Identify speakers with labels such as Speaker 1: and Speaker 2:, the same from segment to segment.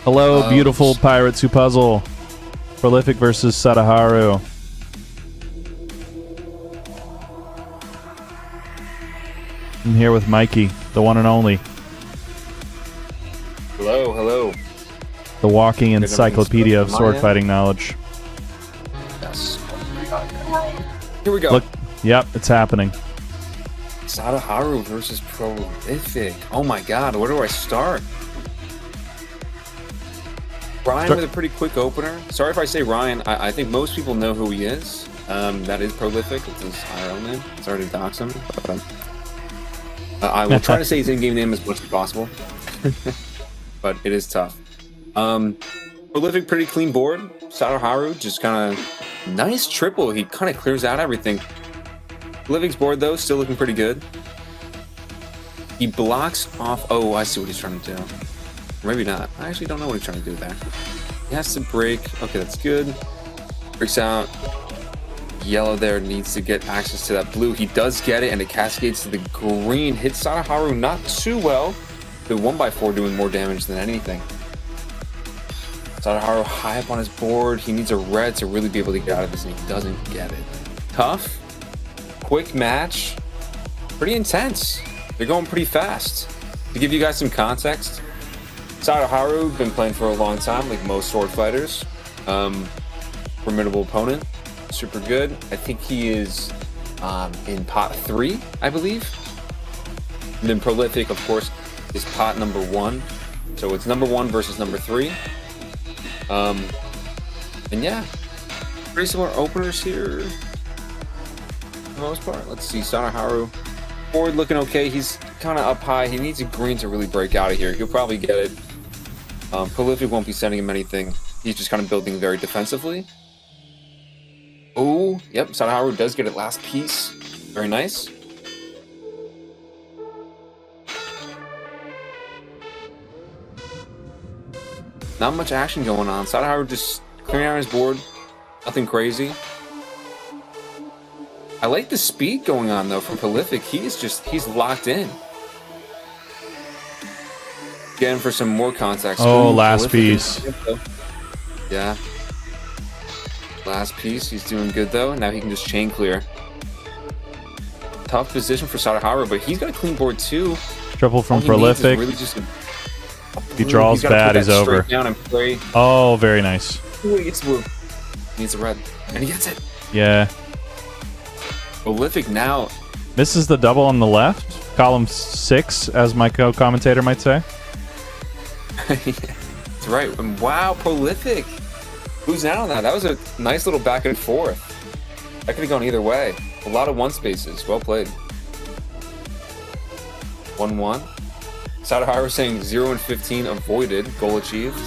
Speaker 1: Hello, beautiful pirates who puzzle. Prolific versus Sadaharu. I'm here with Mikey, the one and only.
Speaker 2: Hello, hello.
Speaker 1: The walking encyclopedia of sword fighting knowledge.
Speaker 2: Yes. Here we go.
Speaker 1: Look, yep, it's happening.
Speaker 2: Sadaharu versus Prolific. Oh my god, where do I start? Ryan with a pretty quick opener. Sorry if I say Ryan. I think most people know who he is. That is Prolific. It's his IRL name. Sorry to dox him. But, I will try to say his in-game name as much as possible. But it is tough. Prolific, pretty clean board. Sadaharu, just kind of nice triple. He kind of clears out everything. Prolific's board, though, still looking pretty good. He blocks off... Oh, I see what he's trying to do. Maybe not. I actually don't know what he's trying to do there. He has to break. Okay, that's good. Breaks out. Yellow there needs to get access to that blue. He does get it, and it cascades to the green. Hits Sadaharu not too well. The 1x4 doing more damage than anything. Sadaharu high up on his board. He needs a red to really be able to get out of this, and he doesn't get it. Tough. Quick match. Pretty intense. They're going pretty fast. To give you guys some context, Sadaharu been playing for a long time, like most sword fighters. Formidable opponent. Super good. I think he is in pot 3, I believe. And then Prolific, of course, is pot number 1. So it's number 1 versus number 3. And yeah, pretty similar openers here for the most part. Let's see, Sadaharu. Board looking okay. He's kind of up high. He needs a green to really break out of here. He'll probably get it. Prolific won't be sending him anything. He's just kind of building very defensively. Oh, yep, Sadaharu does get it last piece. Very nice. Not much action going on. Sadaharu just clearing out his board. Nothing crazy. I like the speed going on, though, from Prolific. He's locked in. Again, for some more context.
Speaker 1: Oh, last piece.
Speaker 2: Yeah. Last piece. He's doing good, though. Now he can just chain clear. Tough position for Sadaharu, but he's got a clean board, too.
Speaker 1: Triple from Prolific.
Speaker 2: Really just
Speaker 1: he draws bad, he's over.
Speaker 2: Down and pray.
Speaker 1: Oh, very nice.
Speaker 2: Ooh, he gets blue. He needs a red. And he gets it.
Speaker 1: Yeah.
Speaker 2: Prolific now.
Speaker 1: Misses the double on the left. Column 6, as my co-commentator might say.
Speaker 2: That's right. And wow, Prolific. Who's out on that? That was a nice little back and forth. That could have gone either way. A lot of one spaces. Well played. 1-1. Sadaharu saying 0 and 15 avoided. Goal achieved.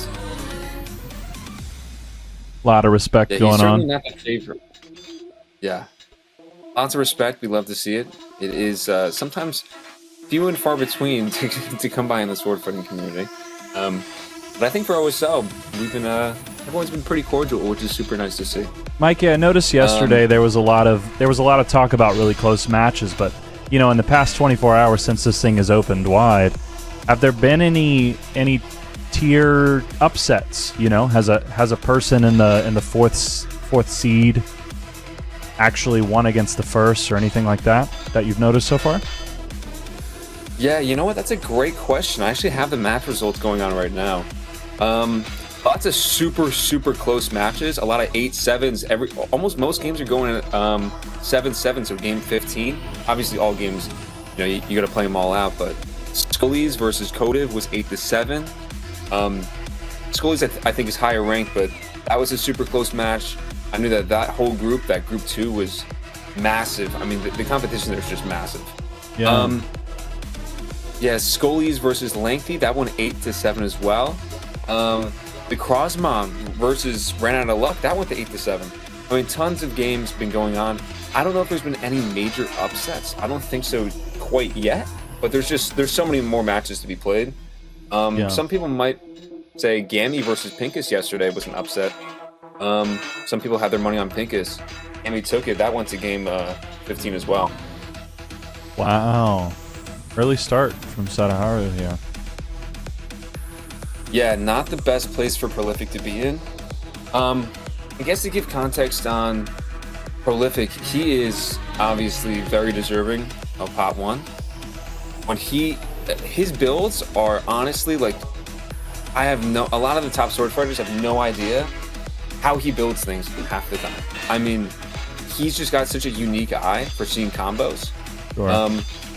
Speaker 1: A lot of respect going on.
Speaker 2: Not the favorite. Yeah. Lots of respect. We love to see it. It is sometimes few and far between to come by in the sword fighting community. But I think for OSL, everyone's been pretty cordial, which is super nice to see.
Speaker 1: Mike, yeah, I noticed yesterday there was a lot of talk about really close matches, but you know, in the past 24 hours since this thing has opened wide, have there been any tier upsets? You know, has a person in the fourth seed actually won against the first or anything like that you've noticed so far?
Speaker 2: Yeah, you know what? That's a great question. I actually have the match results going on right now. Lots of super close matches. A lot of 8-7s. Almost most games are going at 7-7. So game 15. Obviously, all games, you know, you got to play them all out. But Scully's versus Kotiv was 8-7. Scully's I think is higher ranked, but that was a super close match. I knew that whole group, that group 2, was massive. I mean, the competition there is just massive.
Speaker 1: Yeah.
Speaker 2: Yeah, Scully's versus Lengthy, that one 8-7 as well. The Crossmom versus Ran Out of Luck, that went to 8-7. I mean, tons of games been going on. I don't know if there's been any major upsets. I don't think so quite yet, but there's so many more matches to be played. Some people might say Gammy versus Pincus yesterday was an upset. Some people had their money on Pincus. Gammy took it. That went to game 15 as well.
Speaker 1: Wow. Early start from Sadaharu here.
Speaker 2: Yeah, not the best place for Prolific to be in. I guess to give context on Prolific, he is obviously very deserving of pot 1. When his builds are honestly like, a lot of the top sword fighters have no idea how he builds things half the time. I mean, he's just got such a unique eye for seeing combos.
Speaker 1: Sure.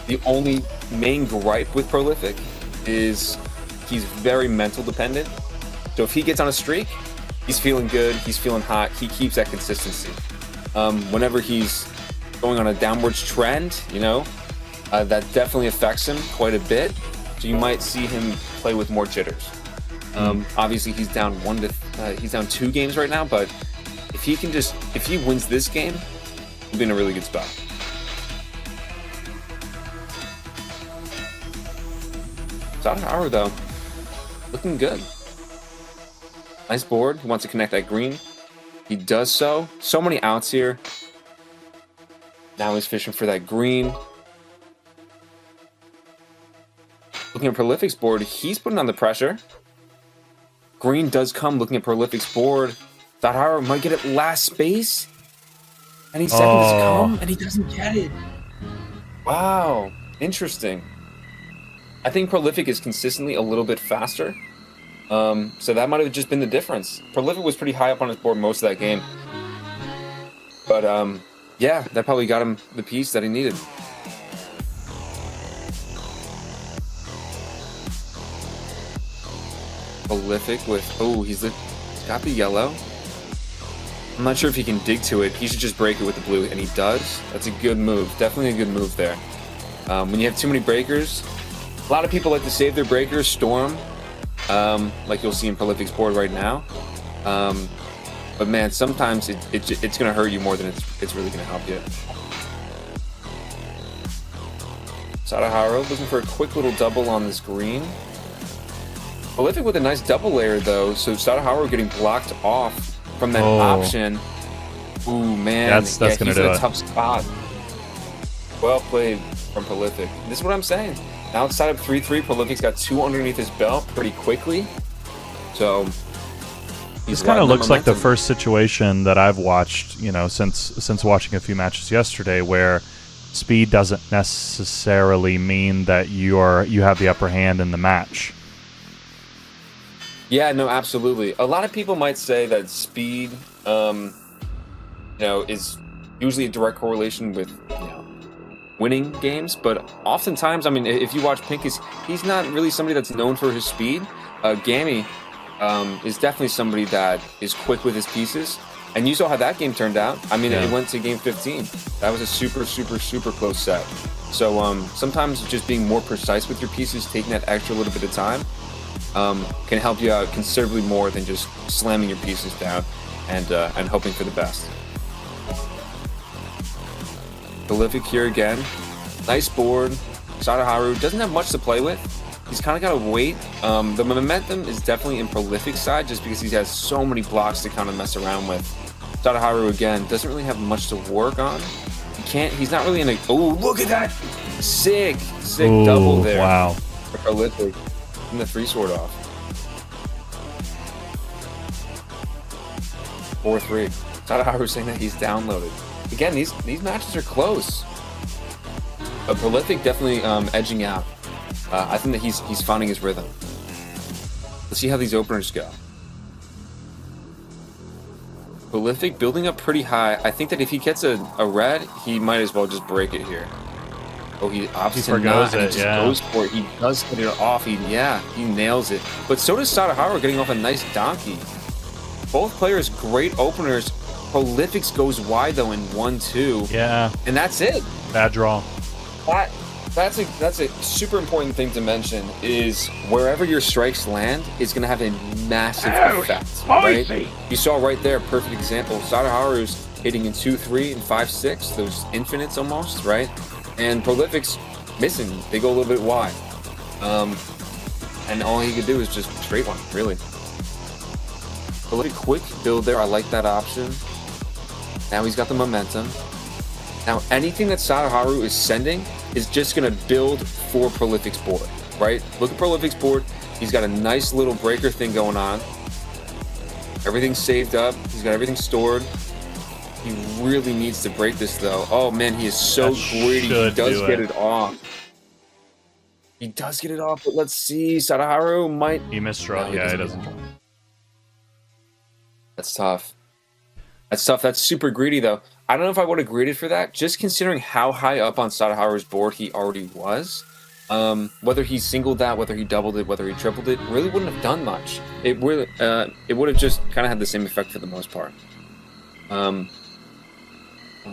Speaker 2: The only main gripe with Prolific is he's very mental dependent. So if he gets on a streak, he's feeling good, he's feeling hot, he keeps that consistency. Whenever he's going on a downwards trend, that definitely affects him quite a bit. So you might see him play with more jitters. Obviously he's down 2 games right now, but if he wins this game, he'll be in a really good spot. Sadaharu though, looking good. Nice board. He wants to connect that green. He does so. So many outs here. Now he's fishing for that green. Looking at Prolific's board, he's putting on the pressure. Green does come. Looking at Prolific's board, Sadaharu might get it last space. Any second does come, and he doesn't get it. Wow, interesting. I think Prolific is consistently a little bit faster. So that might have just been the difference. Prolific was pretty high up on his board most of that game. But yeah, that probably got him the piece that he needed. Prolific with, he's got the yellow. I'm not sure if he can dig to it. He should just break it with the blue, and he does. That's a good move. Definitely a good move there. When you have too many breakers, a lot of people like to save their breakers, storm, like you'll see in Prolific's board right now. But man, sometimes it's going to hurt you more than it's really going to help you. Sadaharu looking for a quick little double on this green. Prolific with a nice double layer though, so Sadaharu getting blocked off from that option. Ooh man,
Speaker 1: that's gonna
Speaker 2: he's
Speaker 1: do
Speaker 2: in a
Speaker 1: it.
Speaker 2: tough spot. Well played from Prolific. This is what I'm saying. Now it's side up 3-3. Prolific's got 2 underneath his belt pretty quickly. So
Speaker 1: this kind of looks like the first situation that I've watched, since watching a few matches yesterday, where speed doesn't necessarily mean that you have the upper hand in the match.
Speaker 2: Yeah, no, absolutely. A lot of people might say that speed, is usually a direct correlation with, winning games. But oftentimes, I mean, if you watch Pink, he's not really somebody that's known for his speed. Gammy is definitely somebody that is quick with his pieces. And you saw how that game turned out. I mean, it went to game 15. That was a super, super, super close set. So sometimes just being more precise with your pieces, taking that extra little bit of time, can help you out considerably more than just slamming your pieces down and hoping for the best. Prolific here again. Nice board. Sadaharu doesn't have much to play with. He's kind of got to wait. The momentum is definitely in Prolific's side just because he has so many blocks to kind of mess around with. Sadaharu again doesn't really have much to work on. He's not really in a, look at that! Sick double there.
Speaker 1: Wow.
Speaker 2: For Prolific. And the 3-sword off. 4-3. Sadaharu saying that he's downloaded. Again, these matches are close. But Prolific definitely edging out. I think that he's finding his rhythm. Let's see how these openers go. Prolific building up pretty high. I think that if he gets a red, he might as well just break it here. He opts to not, and he just goes for it. He does get it off. He nails it. But so does Sadaharu, getting off a nice donkey. Both players, great openers. Prolific's goes wide though in 1-2.
Speaker 1: Yeah.
Speaker 2: And that's it.
Speaker 1: Bad draw.
Speaker 2: That's a super important thing to mention, is wherever your strikes land is going to have a massive effect. Right? You saw right there, perfect example. Sadaharu's hitting in 2-3 and 5-6, those infinites almost, right? And Prolific's missing. They go a little bit wide. And all he could do is just straight one, really. Prolific quick build there. I like that option. Now he's got the momentum. Now anything that Sadaharu is sending is just going to build for Prolific's board, right? Look at Prolific's board. He's got a nice little breaker thing going on. Everything's saved up. He's got everything stored. He really needs to break this, though. Oh, man, he is so greedy. He does get it off. He does get it off, but let's see. Sadaharu might...
Speaker 1: He misdraw. Yeah, he doesn't draw.
Speaker 2: That's tough. That's tough. That's super greedy, though. I don't know if I would have graded for that, just considering how high up on Sadaharu's board he already was. Whether he singled that, whether he doubled it, whether he tripled it, really wouldn't have done much. It would have just kind of had the same effect for the most part.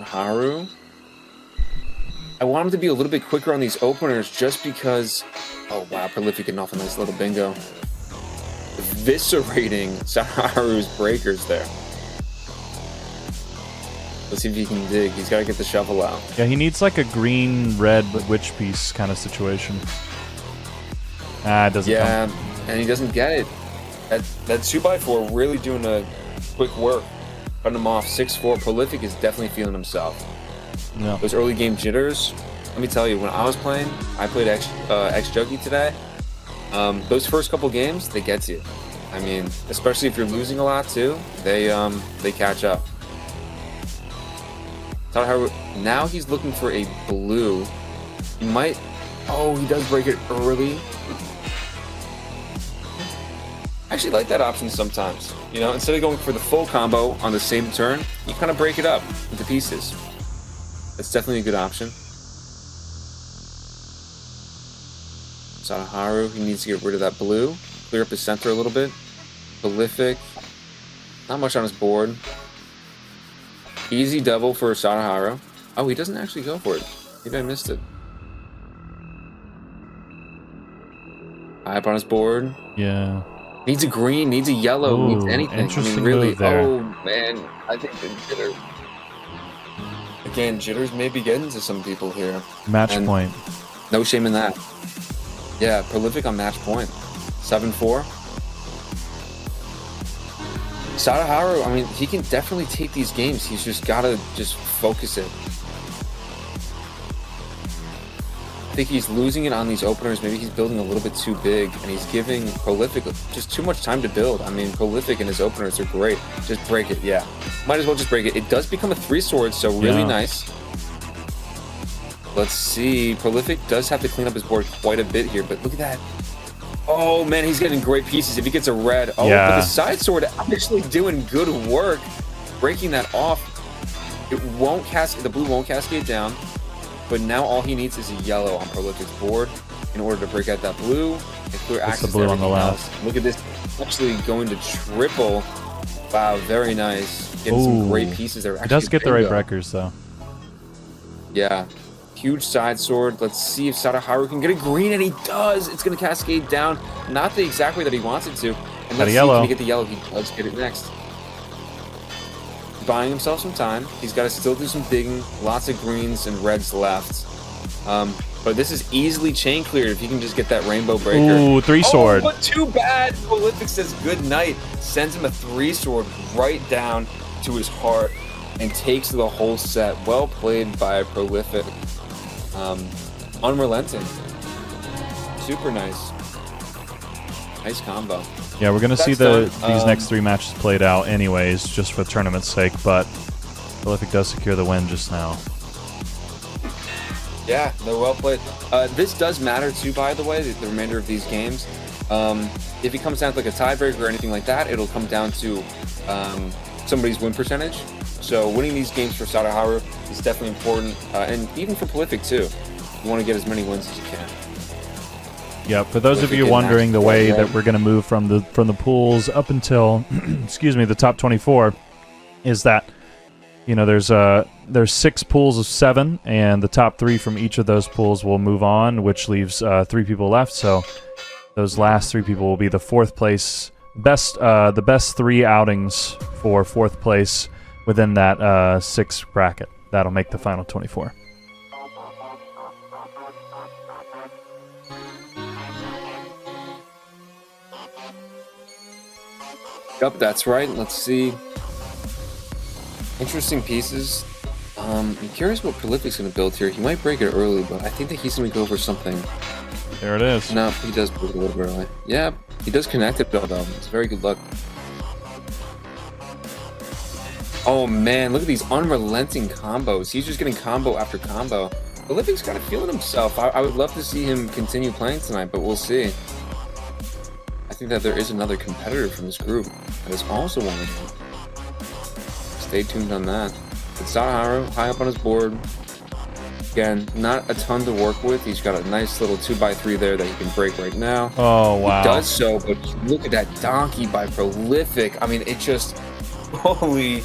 Speaker 2: Haru. I want him to be a little bit quicker on these openers just because... Oh, wow. Prolific getting off a nice little bingo. Eviscerating Sadaharu's breakers there. Let's see if he can dig. He's got to get the shovel out.
Speaker 1: Yeah, he needs like a green-red witch piece kind of situation. It doesn't come.
Speaker 2: And he doesn't get it. That 2x4 really doing a quick work. Cutting him off 6-4. Prolific is definitely feeling himself.
Speaker 1: Yeah.
Speaker 2: Those early game jitters, let me tell you, when I was playing, I played X-Juggy today. Those first couple games, they get to you. I mean, especially if you're losing a lot too, they catch up. Now he's looking for a blue. He might... Oh, he does break it early. I actually like that option sometimes. You know, instead of going for the full combo on the same turn, you kind of break it up into pieces. That's definitely a good option. Sadaharu, he needs to get rid of that blue. Clear up his center a little bit. Prolific. Not much on his board. Easy double for Sadaharu. Oh, he doesn't actually go for it. Maybe I missed it. High up on his board.
Speaker 1: Yeah.
Speaker 2: Needs a green, needs a yellow, needs anything.
Speaker 1: Interesting
Speaker 2: I mean, really.
Speaker 1: move there.
Speaker 2: Oh, man. I think the jitter. Again, jitters may be getting to some people here.
Speaker 1: Match point.
Speaker 2: No shame in that. Yeah, Prolific on match point. 7-4. Sadaharu, I mean, he can definitely take these games. He's just got to just focus it. I think he's losing it on these openers. Maybe he's building a little bit too big, and he's giving Prolific just too much time to build. I mean, Prolific and his openers are great. Just break it, yeah. Might as well just break it. It does become a 3-sword, so really nice. Let's see. Prolific does have to clean up his board quite a bit here, but look at that. Oh, man, he's getting great pieces. If he gets a red. Oh, but the side sword actually doing good work. Breaking that off. It won't cascade. The blue won't cascade down. But now all he needs is a yellow on Prolific's board in order to break out that blue and clear access
Speaker 1: the blue
Speaker 2: to
Speaker 1: on the left.
Speaker 2: else. Look at this. Actually going to triple. Wow, very nice. Getting some great pieces there.
Speaker 1: He does get the right breakers, though.
Speaker 2: Yeah. Huge side sword. Let's see if Sadaharu can get a green, and he does. It's going to cascade down. Not the exact way that he wants it to. And let's see, can he get the yellow? He does get it next. Buying himself some time. He's got to still do some digging. Lots of greens and reds left. But this is easily chain cleared if he can just get that rainbow breaker.
Speaker 1: Ooh, 3-sword.
Speaker 2: Oh, but too bad. Prolific says good night. Sends him a 3-sword right down to his heart and takes the whole set. Well played by Prolific. Unrelenting. Super nice. Nice combo.
Speaker 1: Yeah, we're going to see these next 3 matches played out anyways, just for tournament's sake, but Prolific does secure the win just now.
Speaker 2: Yeah, they're well played. This does matter too, by the way, the remainder of these games. If it comes down to like a tiebreaker or anything like that, it'll come down to somebody's win percentage. So winning these games for Sadaharu is definitely important, and even for Prolific too. You want to get as many wins as you can.
Speaker 1: Yeah, for those of you wondering the way that we're going to move from the pools up until excuse me, the top 24 is that there's 6 pools of 7, and the top 3 from each of those pools will move on, which leaves 3 people left. So those last 3 people will be the 4th place the best 3 outings for 4th place within that 6 bracket. That'll make the final 24. Yep,
Speaker 2: that's right. Let's see. Interesting pieces. I'm curious what Prolific's going to build here. He might break it early, but I think that he's going to go for something.
Speaker 1: There it is.
Speaker 2: No, he does break it a little bit early. Yeah, he does connect it, though. It's very good luck. Oh, man, look at these unrelenting combos. He's just getting combo after combo. Prolific's kind of feeling himself. I would love to see him continue playing tonight, but we'll see. I think that there is another competitor from this group that is also one of them. Stay tuned on that. But Sadaharu, high up on his board. Again, not a ton to work with. He's got a nice little 2x3 there that he can break right now.
Speaker 1: Oh, wow.
Speaker 2: He does so, but look at that donkey by Prolific. I mean, it just holy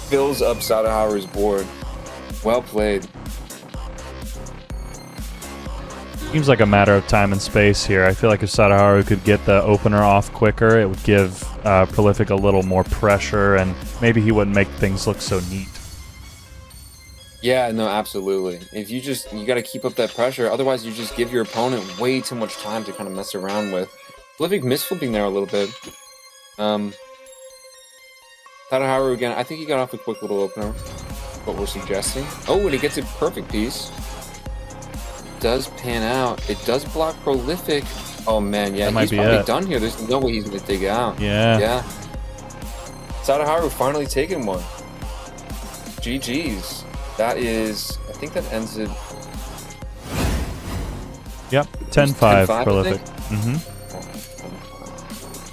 Speaker 2: fills up Sadaharu's board. Well played.
Speaker 1: Seems like a matter of time and space here. I feel like if Sadaharu could get the opener off quicker, it would give Prolific a little more pressure, and maybe he wouldn't make things look so neat.
Speaker 2: Yeah, no, absolutely. If you got to keep up that pressure. Otherwise, you just give your opponent way too much time to kind of mess around with. Prolific misflipping there a little bit. Sadaharu again. I think he got off a quick little opener. What we're suggesting. Oh, and he gets a perfect piece. Does pan out. It does block Prolific. Oh man, yeah, he's probably done here. There's no way he's gonna dig out.
Speaker 1: Yeah.
Speaker 2: Sadaharu finally taking one. GG's. That is, I think that ends it.
Speaker 1: Yep, 10-5
Speaker 2: 10-5,
Speaker 1: Prolific.